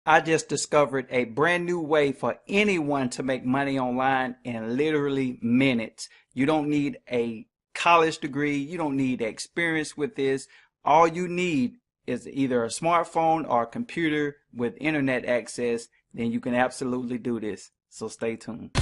I just discovered a brand new way for anyone to make money online in literally minutes. You don't need a college degree. You don't need experience with this. All you need is either a smartphone or a computer with internet access. Then you can absolutely do this. So stay tuned.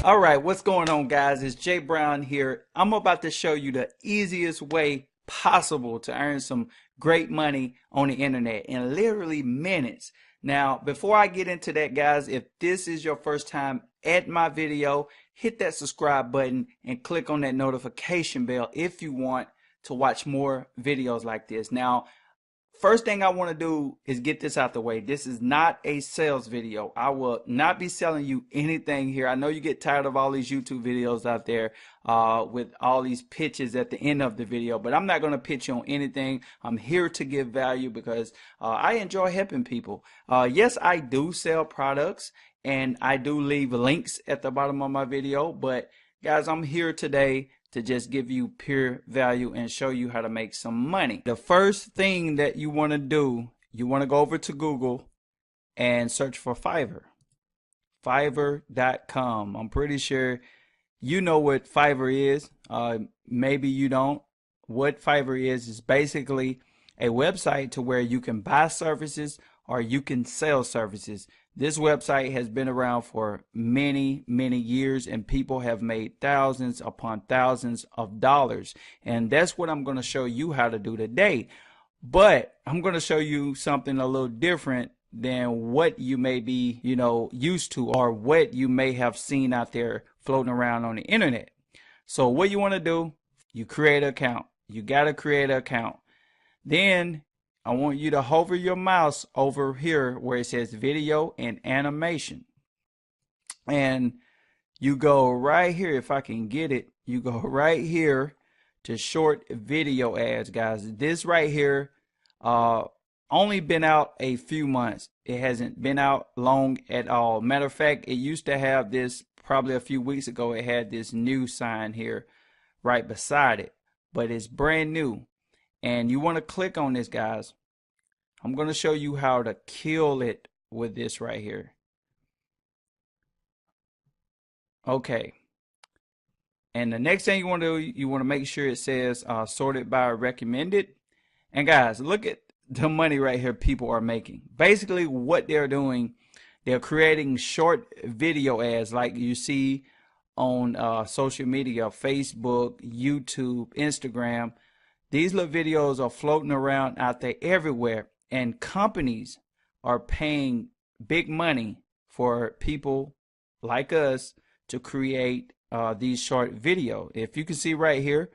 All right, what's going on, guys? It's Jay Brown here. I'm about to show you the easiest way possible to earn some great money on the internet in literally minutes. Now, before I get into that, guys, if this is your first time at my video, hit that subscribe button and click on that notification bell if you want to watch more videos like this. Now, first thing I want to do is get this out the way. This is not a sales video. I will not be selling you anything here. I know you get tired of all these YouTube videos out there with all these pitches at the end of the video, but I'm not going to pitch you on anything. I'm here to give value because I enjoy helping people. Yes, I do sell products and I do leave links at the bottom of my video, but guys, I'm here today to just give you pure value and show you how to make some money. The first thing that you want to do, you want to go over to Google and search for Fiverr. Fiverr.com. I'm pretty sure you know what Fiverr is. Maybe you don't. What Fiverr is basically a website to where you can buy services or you can sell services. This website has been around for many years and people have made thousands upon thousands of dollars. And that's what I'm going to show you how to do today. But I'm going to show you something a little different than what you may be, used to or what you may have seen out there floating around on the internet. So what you want to do, you create an account. You got to create an account. Then I want you to hover your mouse over here where it says video and animation. And you go right here, if I can get it, you go right here to short video ads, guys. This right here only been out a few months. It hasn't been out long at all. Matter of fact, it used to have this probably a few weeks ago. It had this new sign here right beside it, but it's brand new. And you want to click on this, guys. I'm going to show you how to kill it with this right here. Okay. And the next thing you want to do, you want to make sure it says sorted by recommended. And guys, look at the money right here people are making. Basically what they're doing, they're creating short video ads like you see on social media, Facebook, YouTube, Instagram. These little videos are floating around out there everywhere, and companies are paying big money for people like us to create these short videos. If you can see right here,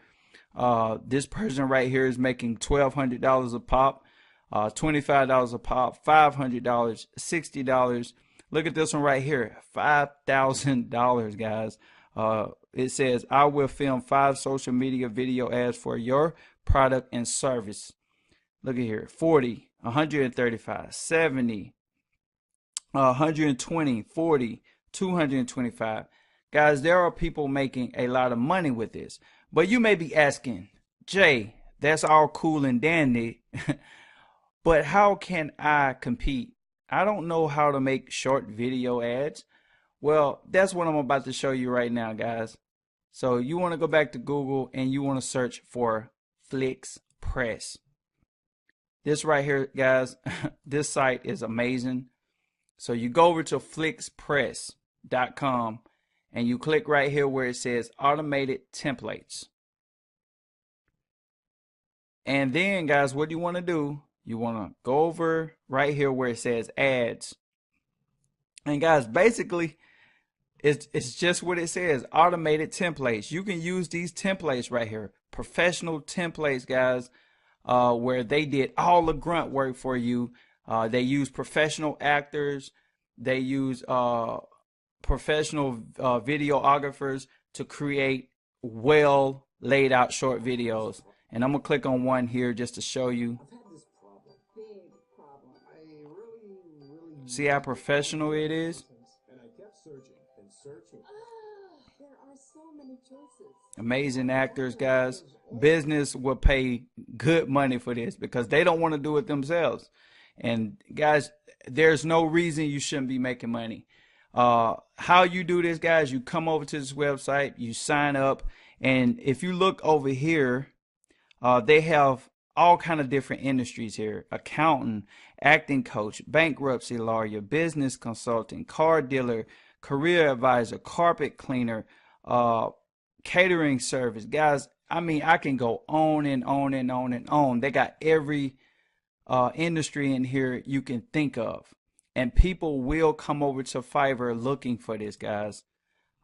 this person right here is making $1,200 a pop, $25 a pop, $500, $60. Look at this one right here, $5,000, guys. It says, I will film 5 social media video ads for your product and service. Look at here, 40, 135, 70, 120, 40, 225. Guys, there are people making a lot of money with this. But you may be asking, Jay, that's all cool and dandy, but how can I compete? I don't know how to make short video ads. Well, that's what I'm about to show you right now, guys. So you want to go back to Google and you want to search for FlixPress. This right here, guys, this site is amazing. So you go over to FlixPress.com and you click right here where it says automated templates. And then, guys, what you want to do, you want to go over right here where it says ads. And guys, basically, it's just what it says, automated templates. You can use these templates right here, professional templates, guys, where they did all the grunt work for you. They use professional actors. They use professional videographers to create well laid out short videos. And I'm gonna click on one here just to show you. See how professional it is? And I kept searching and searching. There are so Amazing actors, guys. Business will pay good money for this because they don't want to do it themselves. And guys, there's no reason you shouldn't be making money. How you do this, guys, you come over to this website, you sign up, and if you look over here, they have all kind of different industries here: accountant, acting coach, bankruptcy lawyer, business consultant, car dealer, career advisor, carpet cleaner, catering service. Guys, I mean, I can go on and on and on and on. They got every industry in here you can think of. And people will come over to Fiverr looking for this, guys.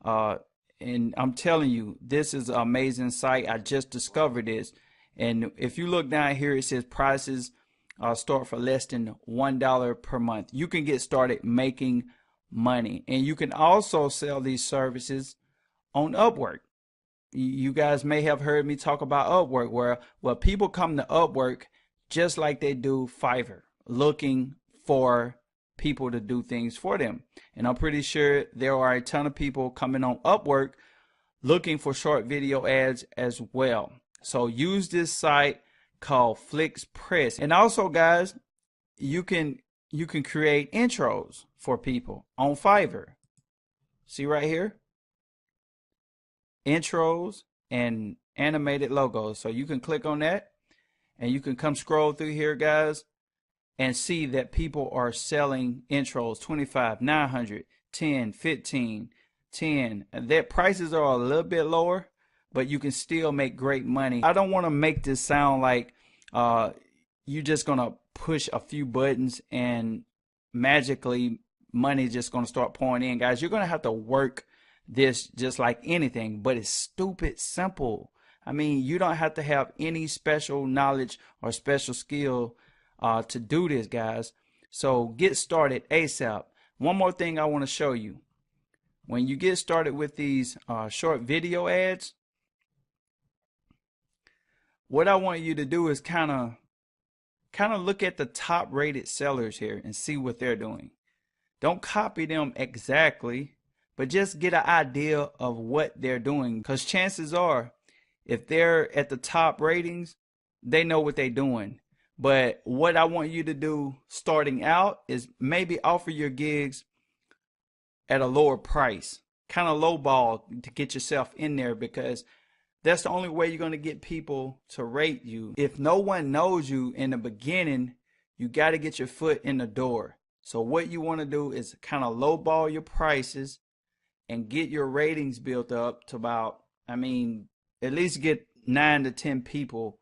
And I'm telling you, this is an amazing site. I just discovered this. And if you look down here, it says prices start for less than $1 per month. You can get started making money. And you can also sell these services on Upwork. You guys may have heard me talk about Upwork, where people come to Upwork just like they do Fiverr, looking for people to do things for them. And I'm pretty sure there are a ton of people coming on Upwork looking for short video ads as well. So use this site called FlixPress. And also, guys, you can create intros for people on Fiverr. See right here? Intros and animated logos. So you can click on that and you can come scroll through here, guys, and see that people are selling intros 25, 900, 10, 15, 10. Their prices are a little bit lower, but you can still make great money. I don't want to make this sound like you're just going to push a few buttons and magically money just going to start pouring in. Guys, you're going to have to work this just like anything, but it's stupid simple. I mean, you don't have to have any special knowledge or special skill to do this, guys. So get started ASAP. One more thing I want to show you. When you get started with these short video ads, what I want you to do is kind of look at the top rated sellers here and see what they're doing. Don't copy them exactly, but just get an idea of what they're doing, because chances are if they're at the top ratings, they know what they're doing. But what I want you to do starting out is maybe offer your gigs at a lower price, kind of lowball to get yourself in there, because that's the only way you're going to get people to rate you. If no one knows you in the beginning, you got to get your foot in the door. So what you want to do is kind of lowball your prices and get your ratings built up to about, I mean, at least get 9 to 10 people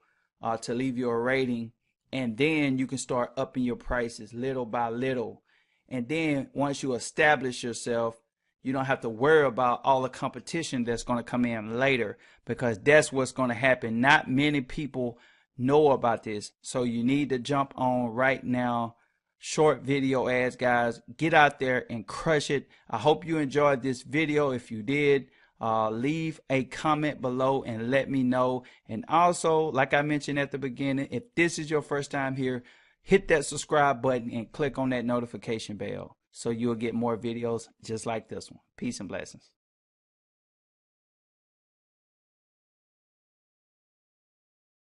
to leave you a rating. And then you can start upping your prices little by little. And then once you establish yourself, you don't have to worry about all the competition that's going to come in later, because that's what's going to happen. Not many people know about this. So you need to jump on right now. Short video ads, guys. Get out there and crush it. I hope you enjoyed this video. If you did, leave a comment below and let me know. And also, like I mentioned at the beginning, if this is your first time here, hit that subscribe button and click on that notification bell so you'll get more videos just like this one. Peace and blessings.